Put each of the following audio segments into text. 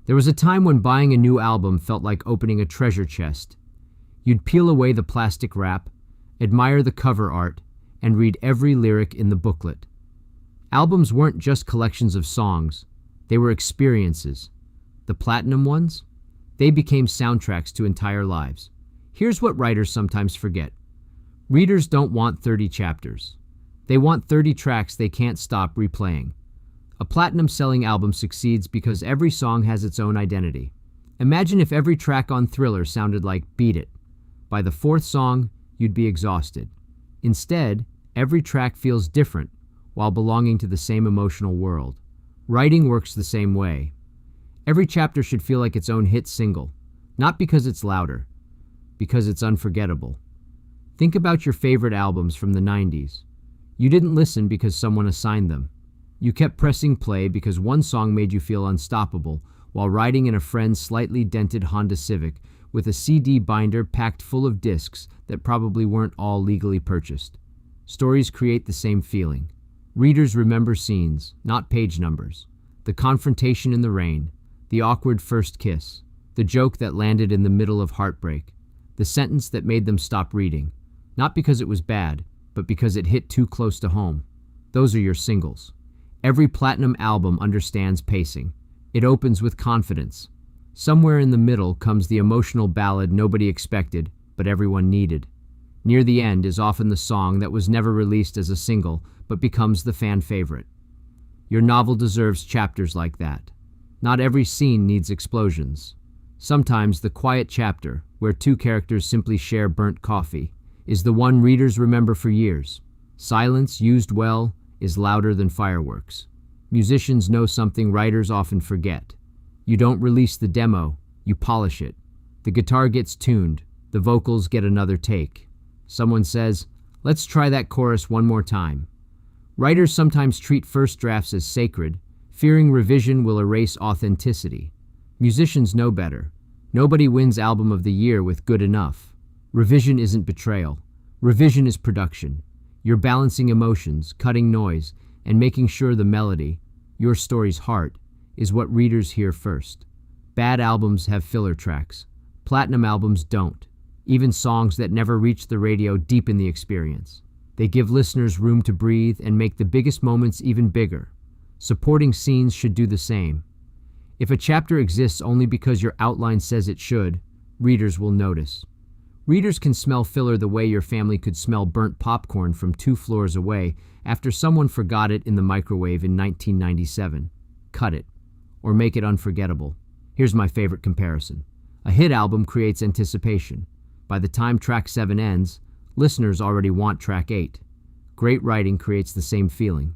There was a time when buying a new album felt like opening a treasure chest. You'd peel away the plastic wrap, admire the cover art, and read every lyric in the booklet. Albums weren't just collections of songs, they were experiences. The platinum ones? They became soundtracks to entire lives. Here's what writers sometimes forget. Readers don't want 30 chapters. They want 30 tracks they can't stop replaying. A platinum-selling album succeeds because every song has its own identity. Imagine if every track on Thriller sounded like Beat It. By the fourth song, you'd be exhausted. Instead, every track feels different while belonging to the same emotional world. Writing works the same way. Every chapter should feel like its own hit single, not because it's louder, because it's unforgettable. Think about your favorite albums from the 90s. You didn't listen because someone assigned them. You kept pressing play because one song made you feel unstoppable while riding in a friend's slightly dented Honda Civic with a CD binder packed full of discs that probably weren't all legally purchased. Stories create the same feeling. Readers remember scenes, not page numbers. The confrontation in the rain, the awkward first kiss, the joke that landed in the middle of heartbreak, the sentence that made them stop reading, not because it was bad, but because it hit too close to home. Those are your singles. Every platinum album understands pacing. It opens with confidence. Somewhere in the middle comes the emotional ballad nobody expected, but everyone needed. Near the end is often the song that was never released as a single, but becomes the fan favorite. Your novel deserves chapters like that. Not every scene needs explosions. Sometimes the quiet chapter, where two characters simply share burnt coffee, is the one readers remember for years. Silence, used well, is louder than fireworks. Musicians know something writers often forget. You don't release the demo, you polish it. The guitar gets tuned, the vocals get another take. Someone says, "Let's try that chorus one more time." Writers sometimes treat first drafts as sacred, fearing revision will erase authenticity. Musicians know better. Nobody wins Album of the Year with good enough. Revision isn't betrayal. Revision is production. You're balancing emotions, cutting noise, and making sure the melody, your story's heart, is what readers hear first. Bad albums have filler tracks. Platinum albums don't. Even songs that never reach the radio deepen the experience. They give listeners room to breathe and make the biggest moments even bigger. Supporting scenes should do the same. If a chapter exists only because your outline says it should, readers will notice. Readers can smell filler the way your family could smell burnt popcorn from 2 floors away after someone forgot it in the microwave in 1997. Cut it, or make it unforgettable. Here's my favorite comparison. A hit album creates anticipation. By the time track 7 ends, listeners already want track 8. Great writing creates the same feeling.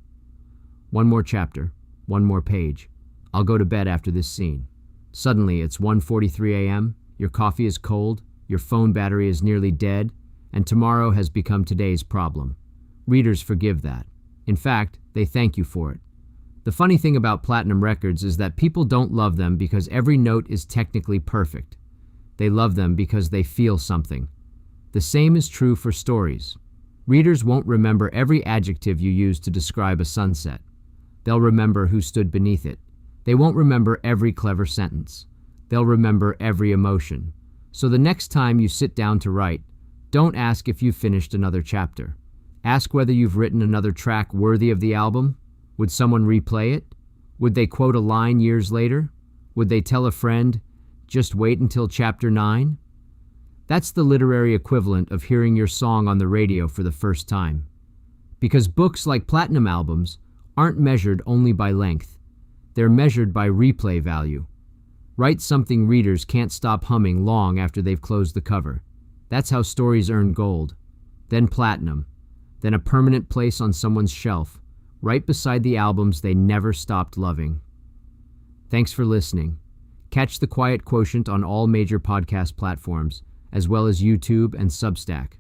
One more chapter, one more page. I'll go to bed after this scene. Suddenly, it's 1:43 a.m., your coffee is cold, your phone battery is nearly dead, and tomorrow has become today's problem. Readers forgive that. In fact, they thank you for it. The funny thing about platinum records is that people don't love them because every note is technically perfect. They love them because they feel something. The same is true for stories. Readers won't remember every adjective you use to describe a sunset. They'll remember who stood beneath it. They won't remember every clever sentence. They'll remember every emotion. So the next time you sit down to write, don't ask if you've finished another chapter. Ask whether you've written another track worthy of the album. Would someone replay it? Would they quote a line years later? Would they tell a friend, "Just wait until chapter 9"? That's the literary equivalent of hearing your song on the radio for the first time. Because books, like platinum albums, aren't measured only by length. They're measured by replay value. Write something readers can't stop humming long after they've closed the cover. That's how stories earn gold. Then platinum. Then a permanent place on someone's shelf, right beside the albums they never stopped loving. Thanks for listening. Catch The Quiet Quotient on all major podcast platforms, as well as YouTube and Substack.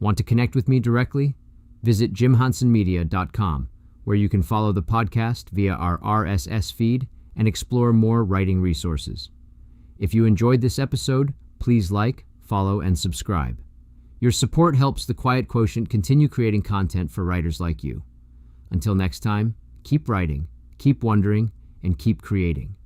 Want to connect with me directly? Visit jimhansonmedia.com, where you can follow the podcast via our RSS feed and explore more writing resources. If you enjoyed this episode, please like, follow, and subscribe. Your support helps The Quiet Quotient continue creating content for writers like you. Until next time, keep writing, keep wondering, and keep creating.